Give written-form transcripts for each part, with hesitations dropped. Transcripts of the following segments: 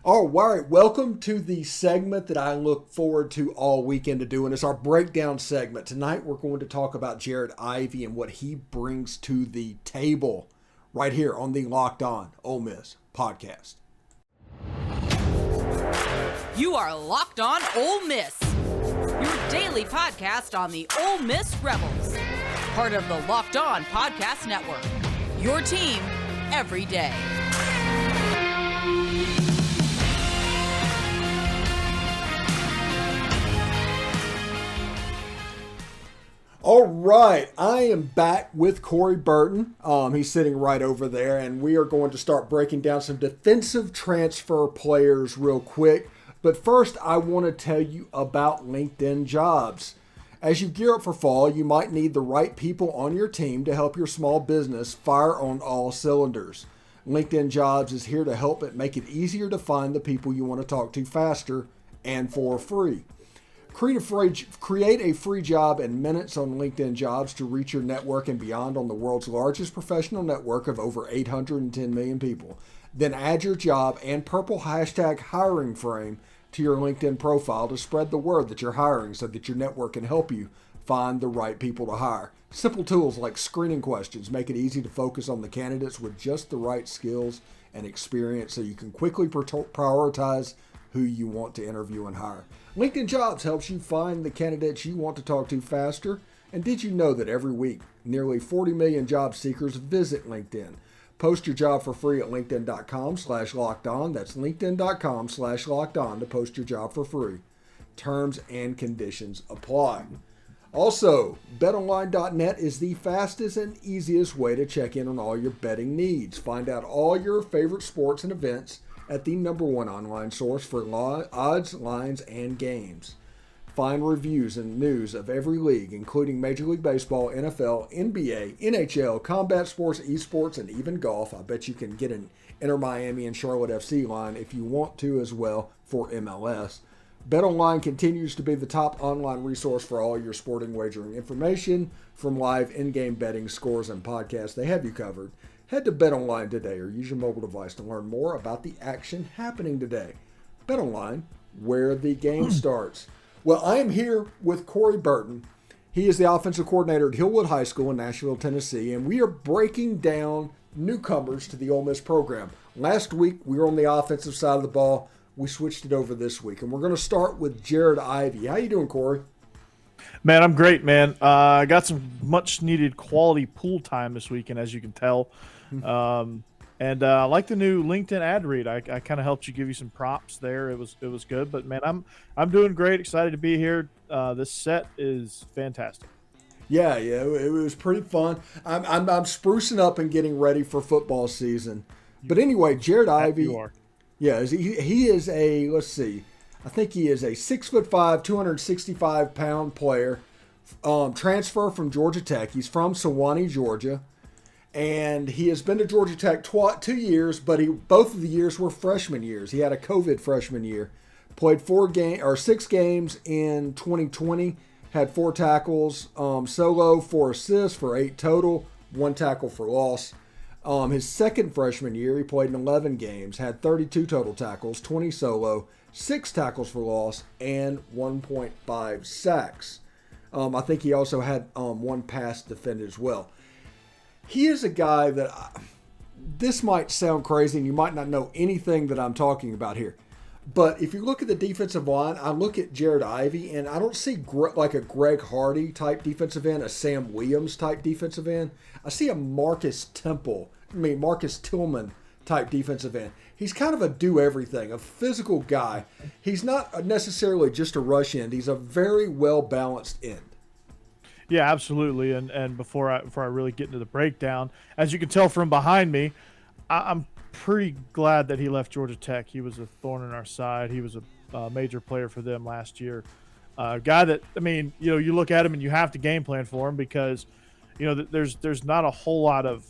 All right, welcome to the segment that I look forward to all weekend to doing. It's our breakdown segment. Tonight we're going to talk about Jared Ivey and what he brings to the table right here on the Locked On Ole Miss podcast. You are Locked On Ole Miss, your daily podcast on the Ole Miss Rebels, part of the Locked On Podcast Network, your team every day. All right, I am back with Corey Burton. He's sitting right over there, and we are going to start breaking down some defensive transfer players real quick. But first, I want to tell you about LinkedIn Jobs. As you gear up for fall, you might need the right people on your team to help your small business fire on all cylinders. LinkedIn Jobs is here to help it make it easier to find the people you want to talk to faster and for free. Create a free job in minutes on LinkedIn Jobs to reach your network and beyond on the world's largest professional network of over 810 million people. Then add your job and purple hashtag hiring frame to your LinkedIn profile to spread the word that you're hiring so that your network can help you find the right people to hire. Simple tools like screening questions make it easy to focus on the candidates with just the right skills and experience so you can quickly prioritize who you want to interview and hire. LinkedIn Jobs helps you find the candidates you want to talk to faster. And did you know that every week, nearly 40 million job seekers visit LinkedIn? Post your job for free at linkedin.com/lockedon. That's linkedin.com/lockedon to post your job for free. Terms and conditions apply. Also, betonline.net is the fastest and easiest way to check in on all your betting needs. Find out all your favorite sports and events at the #1 online source for odds, lines, and games. Find reviews and news of every league, including Major League Baseball, NFL, NBA, NHL, combat sports, esports, and even golf. I bet you can get an Inter Miami and Charlotte FC line if you want to as well for MLS. BetOnline continues to be the top online resource for all your sporting wagering information. From live in-game betting, scores, and podcasts, they have you covered. Head to BetOnline today or use your mobile device to learn more about the action happening today. BetOnline, where the game starts. Well, I am here with Corey Burton. He is the offensive coordinator at Hillwood High School in Nashville, Tennessee, and we are breaking down newcomers to the Ole Miss program. Last week, we were on the offensive side of the ball. We switched it over this week, and we're going to start with Jared Ivey. How you doing, Corey? Man, I'm great, man. I got some much-needed quality pool time this weekend, as you can tell. And I like the new LinkedIn ad read. I kind of helped you, give you some props there. It was good, but man, I'm doing great. Excited to be here. This set is fantastic. Yeah, it was pretty fun. I'm sprucing up and getting ready for football season. But anyway, Jared Ivey. You are. Yeah, he is a, let's see, I think he is a 6'5", 265-pound player. Transfer from Georgia Tech. He's from Sewanee, Georgia. And he has been to Georgia Tech 2 years, but both of the years were freshman years. He had a COVID freshman year. Played 6 games in 2020. Had 4 tackles solo, 4 assists for 8 total, 1 tackle for loss. His second freshman year, he played in 11 games, had 32 total tackles, 20 solo, 6 tackles for loss, and 1.5 sacks. I think he also had 1 pass defended as well. He is a guy that, this might sound crazy and you might not know anything that I'm talking about here. But if you look at the defensive line, I look at Jared Ivey and I don't see like a Greg Hardy type defensive end, a Sam Williams type defensive end. I see a Marcus Tillman type defensive end. He's kind of a do-everything, a physical guy. He's not necessarily just a rush end. He's a very well-balanced end. Yeah, absolutely. And before I really get into the breakdown, as you can tell from behind me, I'm pretty glad that he left Georgia Tech. He was a thorn in our side. He was a major player for them last year. A guy that, I mean, you look at him and you have to game plan for him because, there's not a whole lot of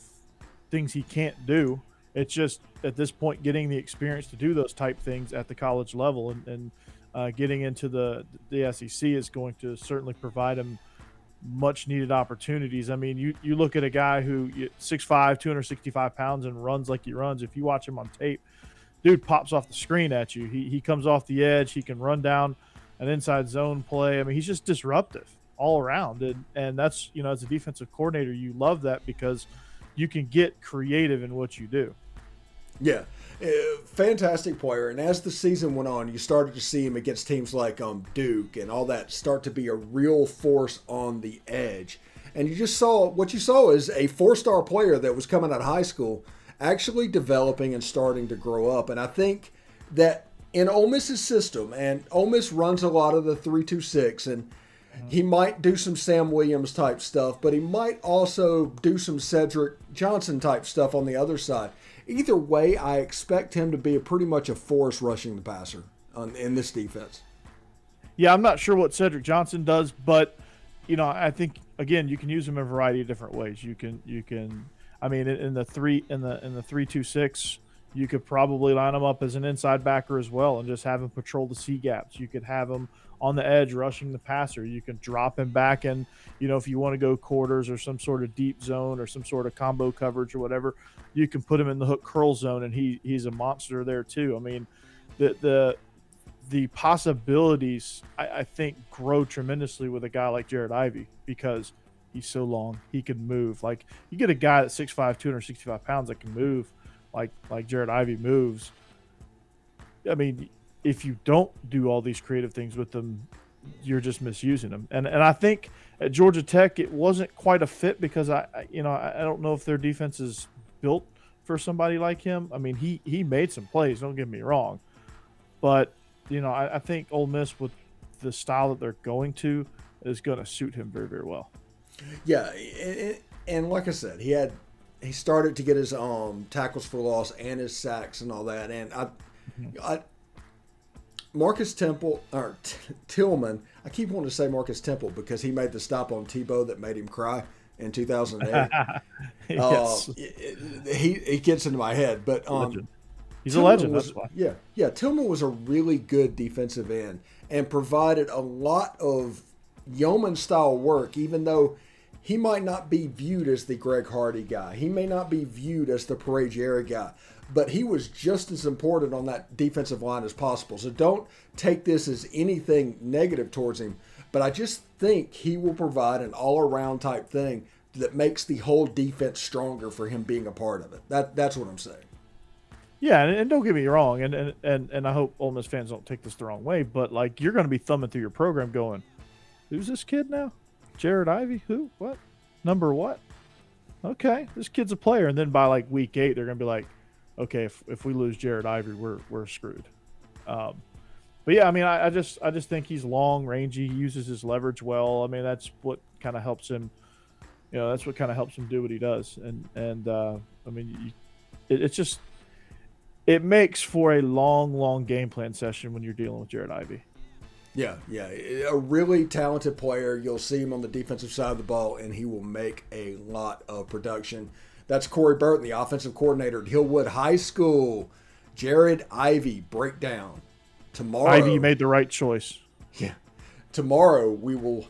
things he can't do. It's just at this point getting the experience to do those type things at the college level and getting into the SEC is going to certainly provide him much needed opportunities. I mean, you look at a guy who 6'5", 265 pounds and runs like he runs. If you watch him on tape, dude pops off the screen at you. He comes off the edge. He can run down an inside zone play. I mean, he's just disruptive all around. And that's, as a defensive coordinator, you love that because you can get creative in what you do. Yeah, fantastic player. And as the season went on, you started to see him against teams like Duke and all that start to be a real force on the edge. And you just saw what you saw is a 4-star player that was coming out of high school actually developing and starting to grow up. And I think that in Ole Miss's system, and Ole Miss runs a lot of the 3-2-6, and he might do some Sam Williams type stuff, but he might also do some Cedric Johnson type stuff on the other side. Either way, I expect him to be pretty much a force rushing the passer in this defense. Yeah, I'm not sure what Cedric Johnson does, but I think again you can use him in a variety of different ways. You can. I mean, in the 3-2-6, you could probably line him up as an inside backer as well, and just have him patrol the C gaps. You could have him on the edge rushing the passer. You can drop him back and, if you want to go quarters or some sort of deep zone or some sort of combo coverage or whatever, you can put him in the hook curl zone, and he's a monster there too. I mean, the possibilities I think grow tremendously with a guy like Jared Ivey because he's so long. He can move. Like, you get a guy that's 6'5", 265 pounds that can move like Jared Ivey moves. I mean, if you don't do all these creative things with them, you're just misusing them. And I think at Georgia Tech it wasn't quite a fit because I don't know if their defense is built for somebody like him. I mean, he made some plays, don't get me wrong, but I think Ole Miss with the style that they're going to is going to suit him very, very well. Yeah, and like I said, he started to get his tackles for loss and his sacks and all that, and Marcus Temple or Tillman. I keep wanting to say Marcus Temple because he made the stop on Tebow that made him cry in 2008. Yes. He gets into my head, but he's Tillman a legend. Was, that's why. Yeah. Tillman was a really good defensive end and provided a lot of yeoman style work, even though he might not be viewed as the Greg Hardy guy. He may not be viewed as the Parade Jerry guy, but he was just as important on that defensive line as possible. So don't take this as anything negative towards him, but I just think he will provide an all-around type thing that makes the whole defense stronger for him being a part of it. That's what I'm saying. Yeah, and don't get me wrong, and I hope Ole Miss fans don't take this the wrong way, but like you're going to be thumbing through your program going, who's this kid now? Jared Ivey? Who? What? Number what? Okay, this kid's a player. And then by like week 8, they're going to be like, okay, if we lose Jared Ivey, we're screwed. But yeah, I mean, I just think he's long, rangy. He uses his leverage well. I mean, that's what kind of helps him. That's what kind of helps him do what he does. And I mean, it makes for a long game plan session when you're dealing with Jared Ivey. Yeah, a really talented player. You'll see him on the defensive side of the ball, and he will make a lot of production. That's Corey Burton, the offensive coordinator at Hillwood High School. Jared Ivey breakdown. Tomorrow, Ivey made the right choice. Yeah. Tomorrow we will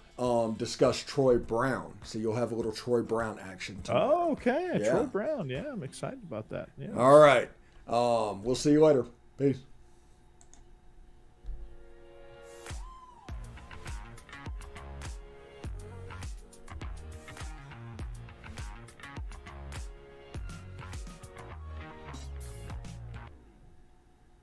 discuss Troy Brown. So you'll have a little Troy Brown action tomorrow. Oh, okay. Yeah. Troy Brown. Yeah, I'm excited about that. Yeah. All right. We'll see you later. Peace.